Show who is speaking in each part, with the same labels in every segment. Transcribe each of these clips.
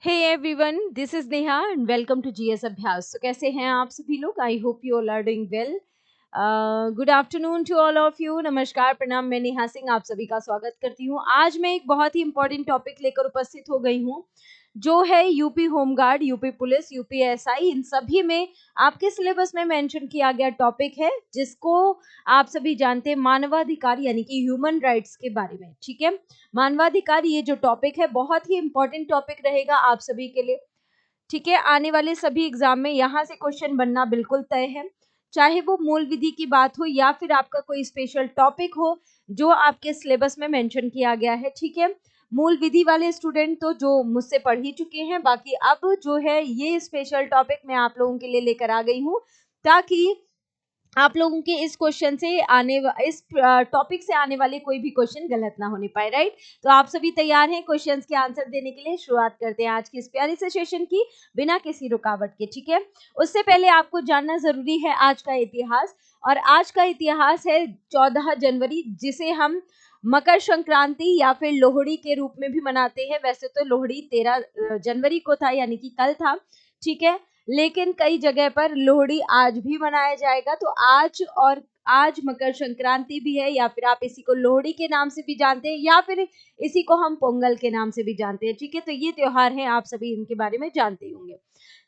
Speaker 1: Hey everyone, this is Neha and welcome to GS Abhyas. तो कैसे हैं आप सभी लोग? I hope you all are doing well. Good afternoon to all of you. नमस्कार, प्रणाम। मैं नेहा सिंह आप सभी का स्वागत करती हूँ। आज मैं एक बहुत ही इंपॉर्टेंट टॉपिक लेकर उपस्थित हो गई हूँ, जो है UP home guard, UP police, UP SI. इन सभी में आपके सिलेबस में मेंशन किया गया टॉपिक है, जिसको आप सभी जानते हैं, मानवाधिकार यानी कि ह्यूमन राइट्स के बारे में। ठीक है, मानवाधिकार ये जो टॉपिक है बहुत ही इंपॉर्टेंट टॉपिक रहेगा आप सभी के लिए। ठीक है, आने वाले सभी एग्जाम में यहाँ से क्वेश्चन बनना बिल्कुल तय है, चाहे वो मूल विधि की बात हो या फिर आपका कोई स्पेशल टॉपिक हो जो आपके सिलेबस में मेंशन किया गया है। ठीक है, मूल विधि वाले स्टूडेंट तो जो मुझसे पढ़ ही चुके हैं, बाकी अब जो है ये स्पेशल टॉपिक मैं आप लोगों के लिए लेकर आ गई हूँ, ताकि आप लोगों के इस क्वेश्चन से इस टॉपिक से आने वाले कोई भी क्वेश्चन गलत ना होने पाए। राइट, तो आप सभी तैयार हैं क्वेश्चंस के आंसर देने के लिए? शुरुआत करते हैं आज की इस प्यारी से सेशन की, बिना किसी रुकावट के। ठीक है, उससे पहले आपको जानना जरूरी है आज का इतिहास, और आज का इतिहास है 14 जनवरी, जिसे हम मकर संक्रांति या फिर लोहड़ी के रूप में भी मनाते हैं। वैसे तो लोहड़ी 13 जनवरी को था, यानी कि कल था। ठीक है, लेकिन कई जगह पर लोहड़ी आज भी मनाया जाएगा। तो आज मकर संक्रांति भी है, या फिर आप इसी को लोहड़ी के नाम से भी जानते हैं, या फिर इसी को हम पोंगल के नाम से भी जानते हैं। ठीक है, तो ये त्योहार है, आप सभी इनके बारे में जानते होंगे।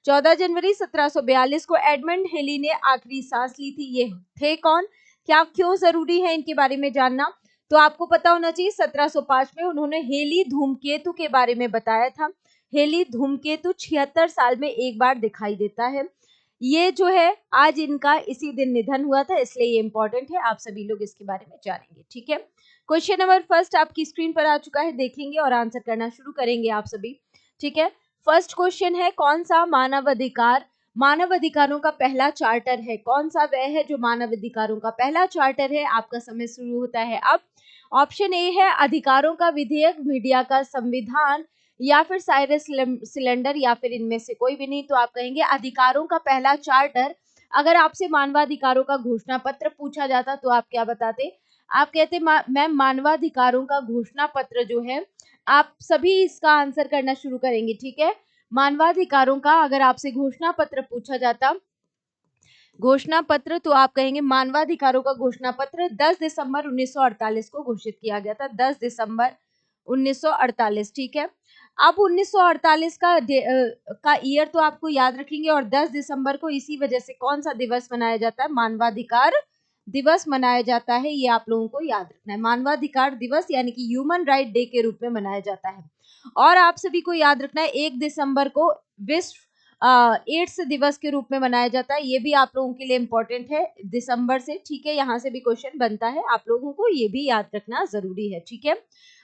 Speaker 1: 14 जनवरी 1742 को एडमंड हेली ने आखिरी सांस ली थी। ये थे कौन, क्या, क्यों जरूरी है इनके बारे में जानना? तो आपको पता होना चाहिए, 1705 में उन्होंने हेली धूमकेतु के बारे में बताया था। हेली धूमकेतु 76 साल में एक बार दिखाई देता है। ये जो है आज इनका इसी दिन निधन हुआ था, इसलिए ये इंपॉर्टेंट है, आप सभी लोग इसके बारे में जानेंगे। ठीक है, क्वेश्चन नंबर फर्स्ट आपकी स्क्रीन पर आ चुका है, देखेंगे और आंसर करना शुरू करेंगे आप सभी। ठीक है, फर्स्ट क्वेश्चन है, कौन सा मानव अधिकारों का पहला चार्टर है? कौन सा वह है जो मानव अधिकारों का पहला चार्टर है? आपका समय शुरू होता है अब। ऑप्शन ए है अधिकारों का विधेयक, मीडिया का संविधान, या फिर साइरस सिलेंडर, या फिर इनमें से कोई भी नहीं। तो आप कहेंगे अधिकारों का पहला चार्टर। अगर आपसे मानवाधिकारों का घोषणा पत्र पूछा जाता तो आप क्या बताते? आप कहते मैम मानवाधिकारों का घोषणा पत्र जो है, आप सभी इसका आंसर करना शुरू करेंगे। ठीक है, मानवाधिकारों का अगर आपसे घोषणा पत्र पूछा जाता, घोषणा पत्र, तो आप कहेंगे मानवाधिकारों का घोषणा पत्र 10 दिसंबर 1948 को घोषित किया गया था। 10 दिसंबर 1948। ठीक है, अब 1948 का ईयर तो आपको याद रखेंगे, और 10 दिसंबर को इसी वजह से कौन सा दिवस मनाया जाता है? मानवाधिकार दिवस मनाया जाता है। ये आप लोगों को याद रखना है, मानवाधिकार दिवस यानी कि ह्यूमन राइट डे के रूप में मनाया जाता है। और आप सभी को याद रखना है 1 दिसंबर को विश्व एड्स दिवस के रूप में मनाया जाता है। ये भी आप लोगों के लिए इंपॉर्टेंट है, दिसंबर से। ठीक है, यहाँ से भी क्वेश्चन बनता है, आप लोगों को ये भी याद रखना जरूरी है। ठीक है,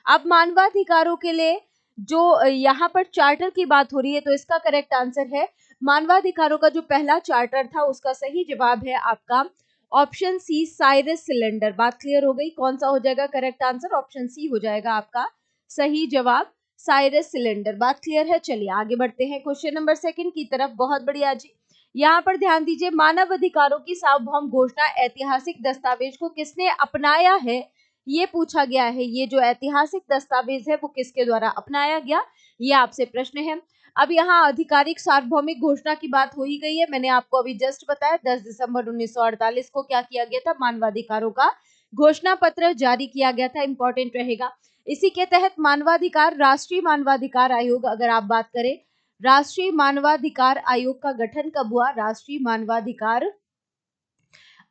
Speaker 1: अब मानवाधिकारों के लिए जो यहाँ पर चार्टर की बात हो रही है, तो इसका करेक्ट आंसर है मानवाधिकारों का जो पहला चार्टर था, उसका सही जवाब है आपका ऑप्शन सी, साइरस सिलेंडर। बात क्लियर हो गई? कौन सा हो जाएगा करेक्ट आंसर? ऑप्शन सी हो जाएगा आपका सही जवाब, साइरस सिलेंडर। बात क्लियर है? चलिए आगे बढ़ते हैं क्वेश्चन नंबर सेकंड की तरफ। बहुत बढ़िया जी, यहाँ पर ध्यान दीजिए, मानव अधिकारों की सार्वभौम घोषणा ऐतिहासिक दस्तावेज को किसने अपनाया है, ये पूछा गया है। ये जो ऐतिहासिक दस्तावेज है वो किसके द्वारा अपनाया गया, ये आपसे प्रश्न है। अब यहाँ आधिकारिक सार्वभौमिक घोषणा की बात हो ही गई है, मैंने आपको अभी जस्ट बताया 10 दिसंबर 1948 को क्या किया गया था, मानवाधिकारों का घोषणा पत्र जारी किया गया था। इंपॉर्टेंट रहेगा, इसी के तहत मानवाधिकार, राष्ट्रीय मानवाधिकार आयोग, अगर आप बात करें, राष्ट्रीय मानवाधिकार आयोग का गठन कब हुआ? राष्ट्रीय मानवाधिकार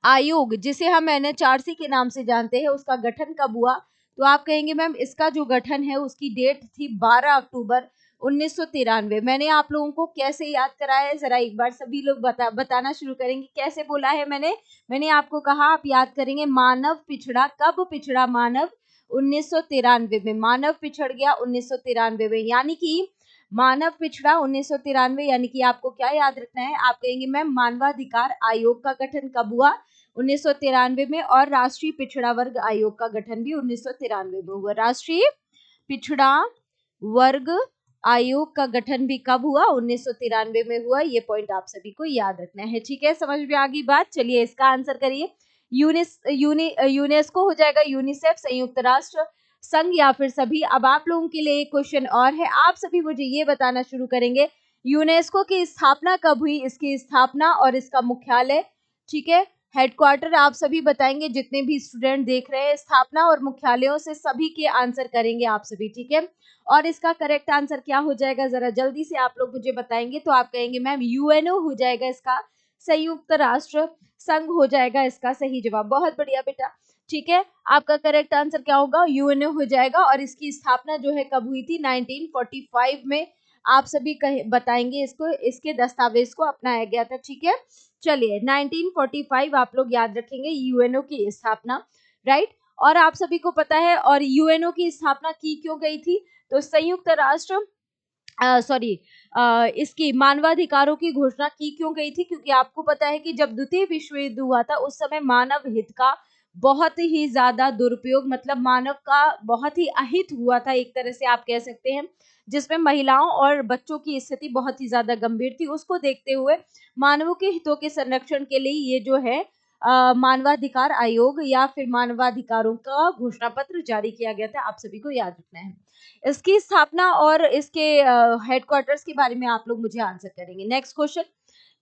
Speaker 1: आयोग, जिसे हम एनएचआरसी के नाम से जानते हैं, उसका गठन कब हुआ? तो आप कहेंगे मैम इसका जो गठन है उसकी डेट थी 12 अक्टूबर 1993। मैंने आप लोगों को कैसे याद कराया है, जरा एक बार सभी लोग बताना शुरू करेंगे कैसे बोला है मैंने आपको कहा आप याद करेंगे, मानव पिछड़ा, कब पिछड़ा मानव? 1993 में मानव पिछड़ गया 1993 में, यानी कि मानव पिछड़ा 1993, यानी कि आपको क्या याद रखना है? आप कहेंगे मैम मानवाधिकार आयोग का गठन कब हुआ? 1993 में, और राष्ट्रीय पिछड़ा वर्ग आयोग का गठन भी 1993 में हुआ। राष्ट्रीय पिछड़ा वर्ग आयोग का गठन भी कब हुआ? 1993 में हुआ। ये पॉइंट आप सभी को याद रखना है। ठीक है, समझ में आ गई बात? चलिए इसका आंसर करिए। यूनेस्को हो जाएगा, यूनिसेफ संयुक्त राष्ट्र संघ या फिर सभी। अब आप लोगों के लिए एक क्वेश्चन और है, आप सभी मुझे ये बताना शुरू करेंगे यूनेस्को की स्थापना कब हुई, इसकी स्थापना और इसका मुख्यालय, ठीक है, हेडक्वार्टर आप सभी बताएंगे। जितने भी स्टूडेंट देख रहे हैं, स्थापना और मुख्यालयों से सभी के आंसर करेंगे आप सभी, ठीक है। और इसका करेक्ट आंसर क्या हो जाएगा, जरा जल्दी से आप लोग मुझे बताएंगे। तो आप कहेंगे मैम यूएनओ हो जाएगा इसका, संयुक्त राष्ट्र संघ हो जाएगा इसका सही जवाब। बहुत बढ़िया बेटा, ठीक है, आपका करेक्ट आंसर क्या होगा, यूएनओ हो जाएगा। और इसकी स्थापना जो है कब हुई थी, 1945 में। आप सभी बताएंगे इसको, इसके दस्तावेज को अपनाया गया था, ठीक है। चलिए 1945 आप लोग याद रखेंगे यूएनओ की स्थापना, राइट। और आप सभी को पता है, और यूएनओ की स्थापना की क्यों गई थी, तो संयुक्त राष्ट्र इसकी मानवाधिकारों की घोषणा की क्यों गई थी, क्योंकि आपको पता है कि जब द्वितीय विश्व युद्ध हुआ था उस समय मानव हित का बहुत ही ज्यादा दुरुपयोग, मतलब मानव का बहुत ही अहित हुआ था एक तरह से आप कह सकते हैं, जिसमें महिलाओं और बच्चों की स्थिति बहुत ही ज्यादा गंभीर थी। उसको देखते हुए मानवों के हितों के संरक्षण के लिए ये जो है मानवाधिकार आयोग या फिर मानवाधिकारों का घोषणा पत्र जारी किया गया था, आप सभी को याद रखना है। इसकी स्थापना और इसके हेडक्वार्टर्स के बारे में आप लोग मुझे आंसर करेंगे। नेक्स्ट क्वेश्चन,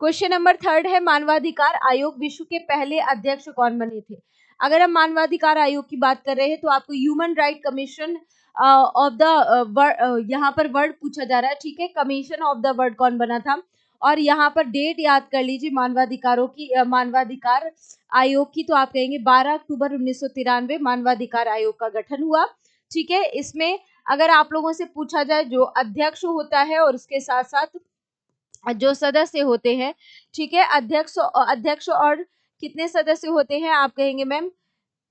Speaker 1: क्वेश्चन नंबर 3 है, मानवाधिकार आयोग विश्व के पहले अध्यक्ष कौन बने थे। अगर हम मानवाधिकार आयोग की बात कर रहे हैं तो आपको human right commission of the यहाँ पर वर्ड पूछा जा रहा है, ठीक है, कमीशन ऑफ द वर्ड कौन बना था। और यहाँ पर डेट याद कर लीजिए मानवाधिकारों की, मानवाधिकार आयोग की, तो आप कहेंगे 12 अक्टूबर 1993 मानवाधिकार आयोग का गठन हुआ, ठीक है। इसमें अगर आप लोगों से पूछा जाए, जो अध्यक्ष होता है और उसके साथ साथ जो सदस्य होते हैं, ठीक है, अध्यक्ष और कितने सदस्य होते हैं, आप कहेंगे मैम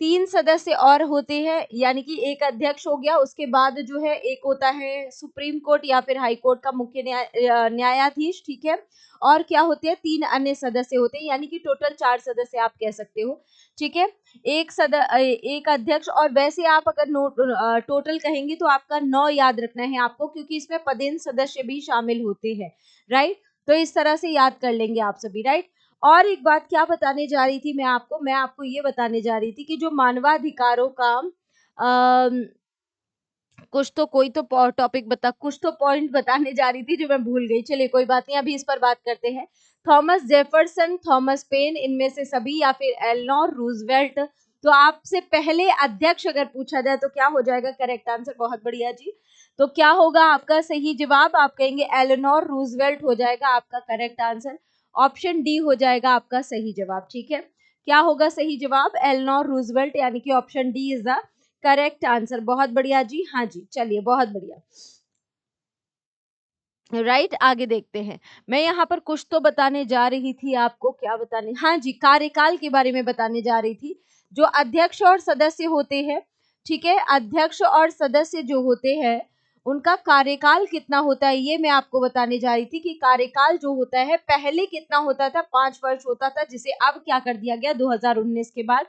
Speaker 1: 3 सदस्य और होते हैं, यानी कि एक अध्यक्ष हो गया, उसके बाद जो है एक होता है सुप्रीम कोर्ट या फिर हाई कोर्ट का मुख्य न्यायाधीश, ठीक है। और क्या होते हैं, 3 अन्य सदस्य होते हैं, यानी कि टोटल 4 सदस्य आप कह सकते हो, ठीक है। एक अध्यक्ष, और वैसे आप अगर टोटल कहेंगे तो आपका 9 याद रखना है आपको, क्योंकि इसमें पदेन सदस्य भी शामिल होते हैं, राइट। तो इस तरह से याद कर लेंगे आप सभी, राइट। और एक बात क्या बताने जा रही थी मैं आपको ये बताने जा रही थी कि जो मानवाधिकारों का कुछ तो कोई तो टॉपिक कुछ तो पॉइंट बताने जा रही थी जो मैं भूल गई। चलिए कोई बात नहीं, अभी इस पर बात करते हैं। थॉमस जेफरसन, थॉमस पेन, इनमें से सभी, या फिर एलेनोर रूजवेल्ट। तो आपसे पहले अध्यक्ष अगर पूछा जाए तो क्या हो जाएगा करेक्ट आंसर, बहुत बढ़िया जी। तो क्या होगा आपका सही जवाब, आप कहेंगे एलेनोर रूजवेल्ट हो जाएगा आपका करेक्ट आंसर। ऑप्शन डी हो जाएगा आपका सही जवाब, ठीक है। क्या होगा सही जवाब, एलेनोर रूजवेल्ट, यानी कि option D is the correct answer. बहुत बढ़िया जी, हाँ जी, चलिए बहुत बढ़िया, राइट। आगे देखते हैं। मैं यहाँ पर कुछ तो बताने जा रही थी आपको, क्या बताने, हाँ जी, कार्यकाल के बारे में बताने जा रही थी। जो अध्यक्ष और सदस्य होते हैं, ठीक है, अध्यक्ष और सदस्य जो होते हैं उनका कार्यकाल कितना होता है, ये मैं आपको बताने जा रही थी कि कार्यकाल जो होता है पहले कितना होता था, 5 वर्ष होता था, जिसे अब क्या कर दिया गया 2019 के बाद,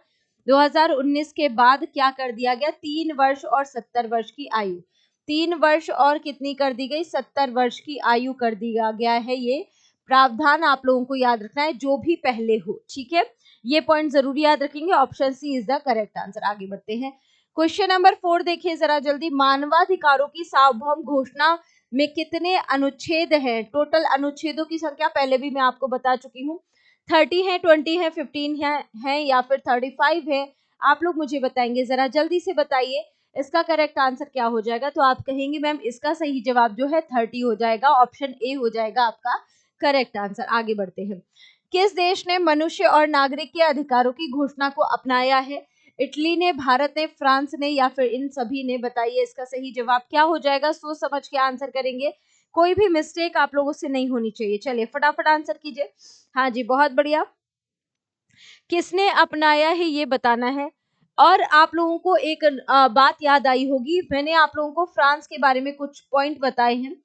Speaker 1: 2019 के बाद क्या कर दिया गया, 3 वर्ष और 70 वर्ष की आयु, 3 वर्ष और कितनी कर दी गई, 70 वर्ष की आयु कर दिया गया है। ये प्रावधान आप लोगों को याद रखना है, जो भी पहले हो, ठीक है। ये पॉइंट जरूर याद रखेंगे, option C is the correct answer. आगे बढ़ते हैं, क्वेश्चन नंबर 4 देखिए जरा जल्दी। मानवाधिकारों की सार्वभौम घोषणा में कितने अनुच्छेद हैं, टोटल अनुच्छेदों की संख्या पहले भी मैं आपको बता चुकी हूँ, 30 है, 20 है, 15 है या फिर 35 है। आप लोग मुझे बताएंगे, जरा जल्दी से बताइए इसका करेक्ट आंसर क्या हो जाएगा। तो आप कहेंगे मैम इसका सही जवाब जो है 30 हो जाएगा, ऑप्शन ए हो जाएगा आपका करेक्ट आंसर। आगे बढ़ते हैं, किस देश ने मनुष्य और नागरिक के अधिकारों की घोषणा को अपनाया है, इटली ने, भारत ने, फ्रांस ने या फिर इन सभी ने। बताइए इसका सही जवाब क्या हो जाएगा, सोच समझ के आंसर करेंगे, कोई भी मिस्टेक आप लोगों से नहीं होनी चाहिए। चलिए फटाफट आंसर कीजिए, हाँ जी बहुत बढ़िया। किसने अपनाया है ये बताना है। और आप लोगों को एक बात याद आई होगी, मैंने आप लोगों को फ्रांस के बारे में कुछ पॉइंट बताए हैं।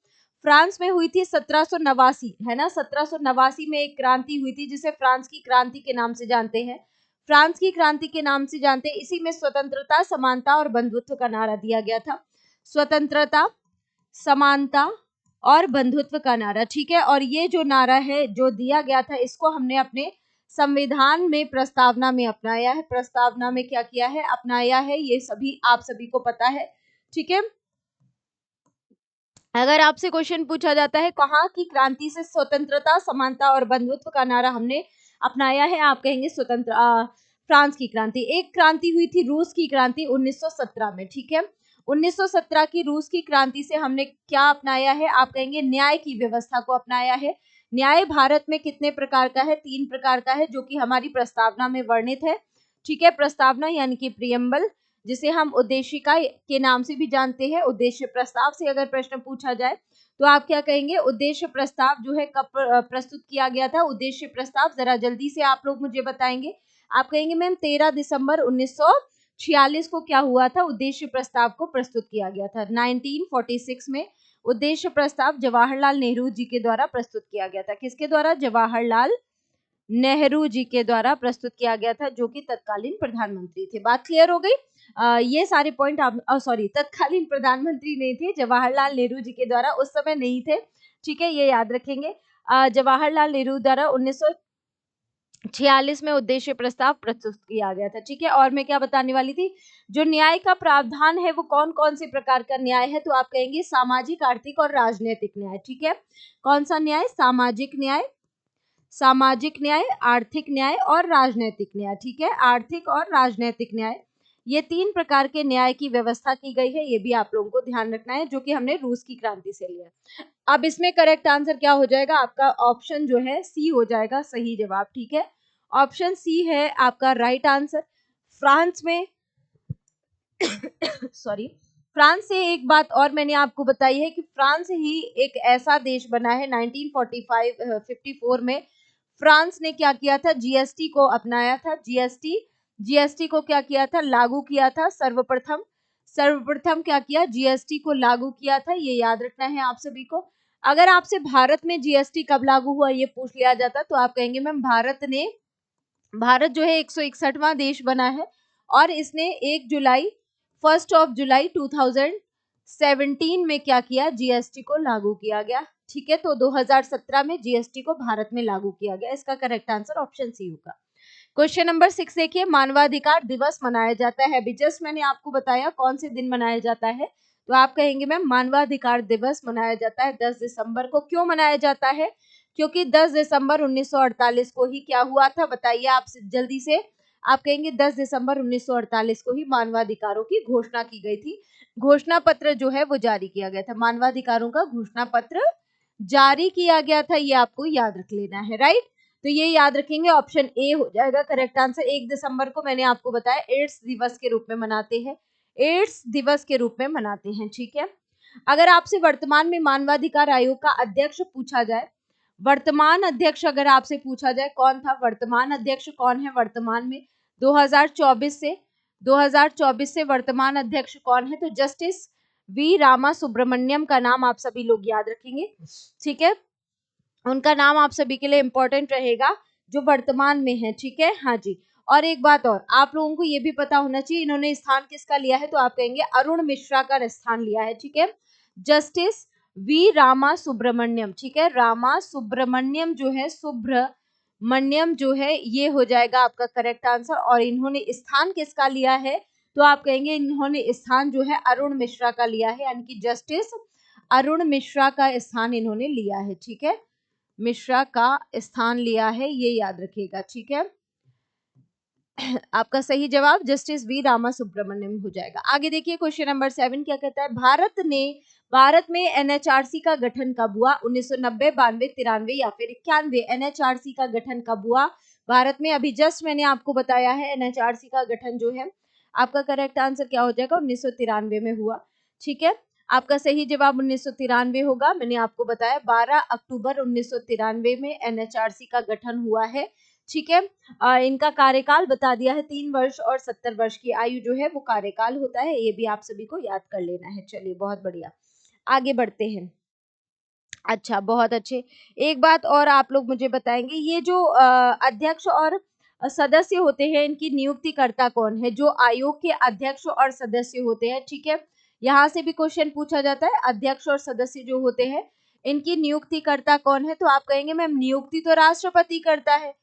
Speaker 1: फ्रांस में हुई थी 1789, है ना, 1789 में एक क्रांति हुई थी जिसे फ्रांस की क्रांति के नाम से जानते हैं, फ्रांस की क्रांति के नाम से जानते हैं। इसी में स्वतंत्रता, समानता और बंधुत्व का नारा दिया गया था, स्वतंत्रता, समानता और बंधुत्व का नारा, ठीक है। और ये जो नारा है जो दिया गया था, इसको हमने अपने संविधान में प्रस्तावना में अपनाया है, प्रस्तावना में क्या किया है, अपनाया है, ये सभी आप सभी को पता है, ठीक है। अगर आपसे क्वेश्चन पूछा जाता है कहाँ की क्रांति से स्वतंत्रता, समानता और बंधुत्व का नारा हमने अपनाया है, आप कहेंगे फ्रांस की क्रांति। एक क्रांति हुई थी रूस की क्रांति 1917 में, ठीक है। 1917 की रूस की क्रांति से हमने क्या अपनाया है, आप कहेंगे न्याय की व्यवस्था को अपनाया है। न्याय भारत में कितने प्रकार का है, 3 प्रकार का है, जो कि हमारी प्रस्तावना में वर्णित है, ठीक है। प्रस्तावना यानी कि प्रियम्बल, जिसे हम उद्देशिका के नाम से भी जानते हैं। उद्देश्य प्रस्ताव से अगर प्रश्न पूछा जाए तो आप क्या कहेंगे, उद्देश्य प्रस्ताव जो है कब प्रस्तुत किया गया था, उद्देश्य प्रस्ताव जरा जल्दी से आप लोग मुझे बताएंगे। आप कहेंगे मैम 13 दिसंबर 1946 को क्या हुआ था, उद्देश्य प्रस्ताव को प्रस्तुत किया गया था। 1946 में उद्देश्य प्रस्ताव जवाहरलाल नेहरू जी के द्वारा प्रस्तुत किया गया था। किसके द्वारा, जवाहरलाल नेहरू जी के द्वारा प्रस्तुत किया गया था, जो कि तत्कालीन प्रधानमंत्री थे। बात क्लियर हो गई। ये सारे पॉइंट आप सॉरी तत्कालीन प्रधानमंत्री नहीं थे, जवाहरलाल नेहरू जी के द्वारा उस समय नहीं थे, ठीक है, ये याद रखेंगे। जवाहरलाल नेहरू द्वारा 1946 में उद्देश्य प्रस्ताव प्रस्तुत किया गया था, ठीक है। और मैं क्या बताने वाली थी, जो न्याय का प्रावधान है वो कौन कौन से प्रकार का न्याय है, तो आप कहेंगे सामाजिक, आर्थिक और राजनीतिक न्याय, ठीक है। कौन सा न्याय, सामाजिक न्याय, सामाजिक न्याय, आर्थिक न्याय और राजनीतिक न्याय, ठीक है। आर्थिक और राजनीतिक न्याय, ये 3 प्रकार के न्याय की व्यवस्था की गई है, ये भी आप लोगों को ध्यान रखना है, जो कि हमने रूस की क्रांति से लिया। अब इसमें करेक्ट आंसर क्या हो जाएगा, आपका ऑप्शन जो है सी हो जाएगा सही जवाब, ठीक है। ऑप्शन सी है आपका राइट आंसर। फ्रांस में सॉरी, फ्रांस से एक बात और मैंने आपको बताई है कि फ्रांस ही एक ऐसा देश बना है 1954 में फ्रांस ने क्या किया था, जीएसटी को अपनाया था। जीएसटी को क्या किया था, लागू किया था। सर्वप्रथम क्या किया, जीएसटी को लागू किया था, ये याद रखना है आप सभी को। अगर आपसे भारत में जीएसटी कब लागू हुआ ये पूछ लिया जाता तो आप कहेंगे मैम भारत जो है 161वां देश बना है और इसने 1 जुलाई 2017 में क्या किया, जीएसटी को लागू किया गया, ठीक है। तो 2017 में जीएसटी को भारत में लागू किया गया। इसका करेक्ट आंसर ऑप्शन सी होगा। क्वेश्चन नंबर 6 देखिए, मानवाधिकार दिवस मनाया जाता है, अभी जस्ट मैंने आपको बताया कौन से दिन मनाया जाता है, तो आप कहेंगे मैम मानवाधिकार दिवस मनाया जाता है 10 दिसंबर को। क्यों मनाया जाता है, क्योंकि 10 दिसंबर 1948 को ही क्या हुआ था, बताइए आप जल्दी से। आप कहेंगे 10 दिसंबर 1948 को ही मानवाधिकारों की घोषणा की गई थी। घोषणा पत्र जो है वो जारी किया गया था, मानवाधिकारों का घोषणा पत्र जारी किया गया था, ये आपको याद रख लेना है, राइट। तो ये याद रखेंगे, ऑप्शन ए हो जाएगा करेक्ट आंसर। 1 दिसंबर को मैंने आपको बताया एड्स दिवस के रूप में मनाते हैं, एड्स दिवस के रूप में मनाते हैं, ठीक है। अगर आपसे वर्तमान में मानवाधिकार आयोग का अध्यक्ष पूछा जाए, वर्तमान अध्यक्ष अगर आपसे पूछा जाए कौन था, वर्तमान अध्यक्ष कौन है वर्तमान में 2024 से वर्तमान अध्यक्ष कौन है, तो जस्टिस वी रामा सुब्रमण्यम का नाम आप सभी लोग याद रखेंगे, ठीक है। उनका नाम आप सभी के लिए इंपॉर्टेंट रहेगा, जो वर्तमान में है, ठीक है। हाँ जी, और एक बात और आप लोगों को ये भी पता होना चाहिए इन्होंने स्थान किसका लिया है, तो आप कहेंगे अरुण मिश्रा का स्थान लिया है, ठीक है। जस्टिस वी रामा सुब्रमण्यम, ठीक है। रामा सुब्रमण्यम जो है, सुब्रमण्यम जो है, ये हो जाएगा आपका करेक्ट आंसर। और इन्होंने स्थान किसका लिया है, तो आप कहेंगे इन्होंने स्थान जो है अरुण मिश्रा का लिया है, यानी कि जस्टिस अरुण मिश्रा का स्थान इन्होंने लिया है, ठीक है। मिश्रा का स्थान लिया है, ये याद रखिएगा, ठीक है। आपका सही जवाब जस्टिस वी रामा सुब्रमण्यम हो जाएगा। आगे देखिए क्वेश्चन नंबर 7 क्या कहता है, भारत में एनएचआरसी का गठन कब हुआ, 1990, 92, 93 या फिर 91। एनएचआरसी का गठन कब हुआ भारत में, अभी जस्ट मैंने आपको बताया है एनएचआरसी का गठन जो है, आपका करेक्ट आंसर क्या हो जाएगा, 1993 में हुआ, ठीक है। आपका सही जवाब 1993 होगा। मैंने आपको बताया 12 अक्टूबर 1993 में एनएचआरसी का गठन हुआ है, ठीक है। इनका कार्यकाल बता दिया है, 3 वर्ष और 70 वर्ष की आयु जो है वो कार्यकाल होता है, ये भी आप सभी को याद कर लेना है। चलिए बहुत बढ़िया, आगे बढ़ते हैं। अच्छा, बहुत अच्छे। एक बात और आप लोग मुझे बताएंगे, ये जो अध्यक्ष और सदस्य होते हैं इनकी नियुक्तिकर्ता कौन है, जो आयोग के अध्यक्ष और सदस्य होते हैं, ठीक है। यहाँ से भी क्वेश्चन पूछा जाता है, अध्यक्ष और सदस्य जो होते हैं इनकी नियुक्तिकर्ता कौन है, तो आप कहेंगे मैम नियुक्ति तो राष्ट्रपति करता है,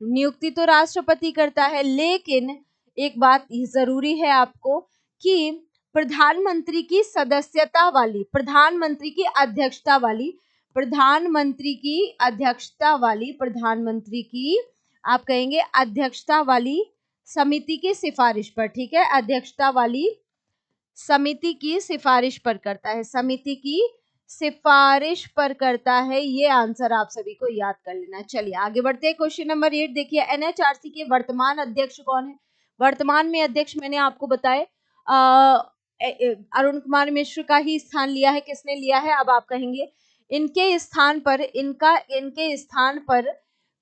Speaker 1: नियुक्ति तो राष्ट्रपति करता है, लेकिन एक बात जरूरी है आपको कि प्रधानमंत्री की सदस्यता वाली, प्रधानमंत्री की अध्यक्षता वाली, प्रधानमंत्री की अध्यक्षता वाली, प्रधानमंत्री की आप कहेंगे अध्यक्षता वाली समिति की सिफारिश पर, ठीक है, अध्यक्षता वाली समिति की सिफारिश पर करता है, समिति की सिफारिश पर करता है। ये आंसर आप सभी को याद कर लेना है। चलिए आगे बढ़ते हैं। क्वेश्चन नंबर 8 देखिए, एनएचआरसी के वर्तमान अध्यक्ष कौन है? वर्तमान में अध्यक्ष मैंने आपको बताया अरुण कुमार मिश्र का ही स्थान लिया है। किसने लिया है? अब आप कहेंगे इनके स्थान पर, इनके स्थान पर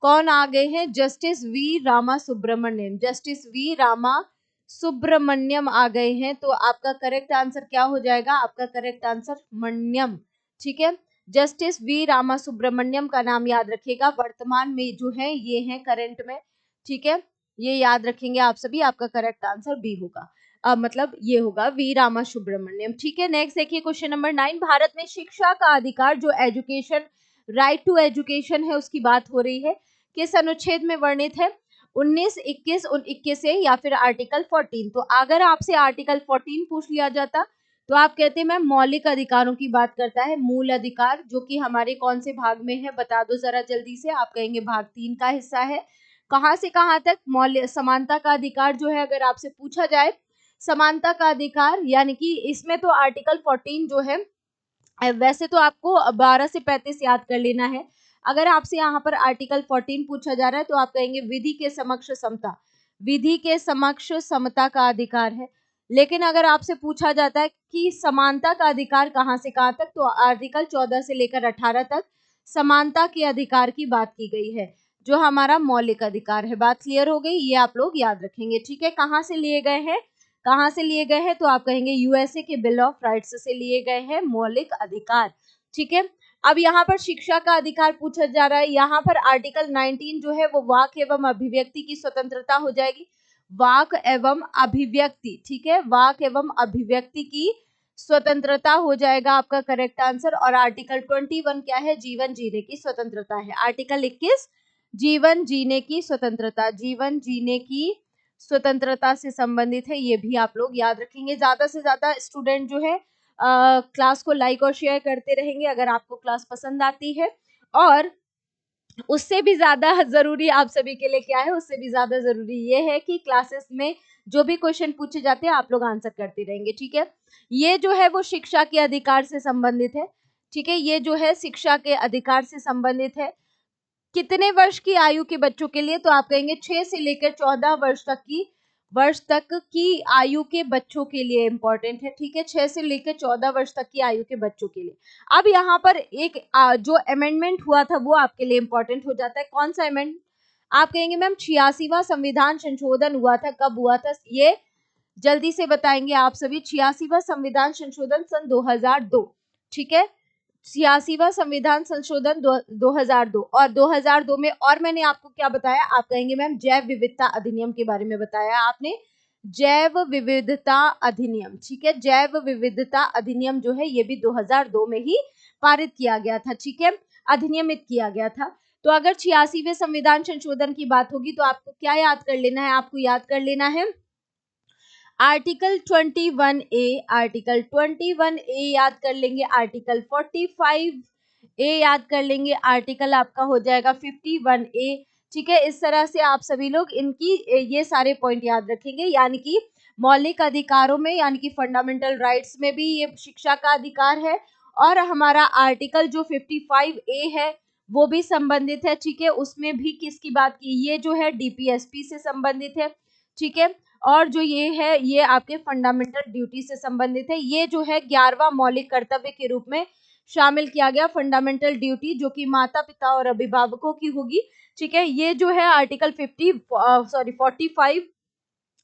Speaker 1: कौन आ गए हैं? Justice V Rama Subramaniam, justice V Rama Subramaniam आ गए हैं। तो आपका करेक्ट आंसर क्या हो जाएगा? आपका करेक्ट आंसर मण्यम, ठीक है। जस्टिस वी रामा सुब्रमण्यम का नाम याद रखिएगा। वर्तमान में जो है ये है करंट में, ठीक है, ये याद रखेंगे आप सभी। आपका करेक्ट आंसर बी होगा, मतलब ये होगा वी रामा सुब्रमण्यम, ठीक है। नेक्स्ट देखिए क्वेश्चन नंबर 9, भारत में शिक्षा का अधिकार जो एजुकेशन, राइट टू एजुकेशन है, उसकी बात हो रही है, किस अनुच्छेद में वर्णित है? 19, 21, 21 से या फिर आर्टिकल 14। तो अगर आपसे आर्टिकल 14 पूछ लिया जाता तो आप कहते हैं मैम मौलिक अधिकारों की बात करता है, मूल अधिकार, जो कि हमारे कौन से भाग में है बता दो जरा जल्दी से। आप कहेंगे भाग 3 का हिस्सा है। कहां से कहां तक? मौलिक समानता का अधिकार जो है, अगर आपसे पूछा जाए समानता का अधिकार, यानी कि इसमें तो आर्टिकल 14 जो है, वैसे तो आपको 12 से 35 याद कर लेना है। अगर आपसे यहाँ पर आर्टिकल 14 पूछा जा रहा है तो आप कहेंगे विधि के समक्ष समता, विधि के समक्ष समता का अधिकार है। लेकिन अगर आपसे पूछा जाता है कि समानता का अधिकार कहाँ से कहाँ तक, तो आर्टिकल 14 से लेकर 18 तक समानता के अधिकार की बात की गई है, जो हमारा मौलिक अधिकार है। बात क्लियर हो गई? ये आप लोग याद रखेंगे, ठीक है। कहाँ से लिए गए हैं? कहाँ से लिए गए हैं? तो आप कहेंगे यूएसए के बिल ऑफ राइट्स से लिए गए हैं मौलिक अधिकार, ठीक है। अब यहाँ पर शिक्षा का अधिकार पूछा जा रहा है। यहाँ पर आर्टिकल 19 जो है वो वाक एवं अभिव्यक्ति की स्वतंत्रता हो जाएगी, वाक एवं अभिव्यक्ति, ठीक है, वाक एवं अभिव्यक्ति की स्वतंत्रता हो जाएगा आपका करेक्ट आंसर। और आर्टिकल 21 क्या है? जीवन जीने की स्वतंत्रता है। आर्टिकल 21 जीवन जीने की स्वतंत्रता, जीवन जीने की स्वतंत्रता से संबंधित है। ये भी आप लोग याद रखेंगे। ज्यादा से ज्यादा स्टूडेंट जो है क्लास को लाइक और शेयर करते रहेंगे अगर आपको क्लास पसंद आती है। और उससे भी ज्यादा जरूरी आप सभी के लिए क्या है? उससे भी ज्यादा जरूरी ये है कि क्लासेस में जो भी क्वेश्चन पूछे जाते हैं आप लोग आंसर करते रहेंगे, ठीक है। ये जो है वो शिक्षा के अधिकार से संबंधित है, ठीक है, ये जो है शिक्षा के अधिकार से संबंधित है। कितने वर्ष की आयु के बच्चों के लिए? तो आप कहेंगे 6 से लेकर 14 वर्ष तक की आयु के बच्चों के लिए इंपॉर्टेंट है, ठीक है, 6 से लेकर 14 वर्ष तक की आयु के बच्चों के लिए। अब यहाँ पर एक जो अमेंडमेंट हुआ था वो आपके लिए इंपॉर्टेंट हो जाता है। कौन सा अमेंडमेंट? आप कहेंगे मैम 86वां संविधान संशोधन हुआ था। कब हुआ था ये? जल्दी से बताएंगे आप सभी। 86वां संविधान संशोधन सन 2002, ठीक है, 86वां संविधान संशोधन 2002। और 2002 में और मैंने आपको क्या बताया? आप कहेंगे मैम जैव विविधता अधिनियम के बारे में बताया आपने, जैव विविधता अधिनियम, ठीक है, जैव विविधता अधिनियम जो है ये भी 2002 में ही पारित किया गया था, ठीक है, अधिनियमित किया गया था। तो अगर 86वें संविधान संशोधन की बात होगी तो आपको क्या याद कर लेना है? आपको याद कर लेना है आर्टिकल 21A, आर्टिकल 21A याद कर लेंगे, आर्टिकल 45A याद कर लेंगे, आर्टिकल आपका हो जाएगा 51A, ठीक है। इस तरह से आप सभी लोग इनकी ये सारे पॉइंट याद रखेंगे, यानी कि मौलिक अधिकारों में, यानी कि फंडामेंटल राइट्स में भी ये शिक्षा का अधिकार है। और हमारा आर्टिकल जो 55A है वो भी संबंधित है, ठीक है, उसमें भी किसकी बात की? ये जो है डीपीएसपी से संबंधित है, ठीक है। और जो ये है ये आपके फंडामेंटल ड्यूटी से संबंधित है। ये जो है 11वां मौलिक कर्तव्य के रूप में शामिल किया गया, फंडामेंटल ड्यूटी, जो कि माता पिता और अभिभावकों की होगी, ठीक है। ये जो है आर्टिकल 45,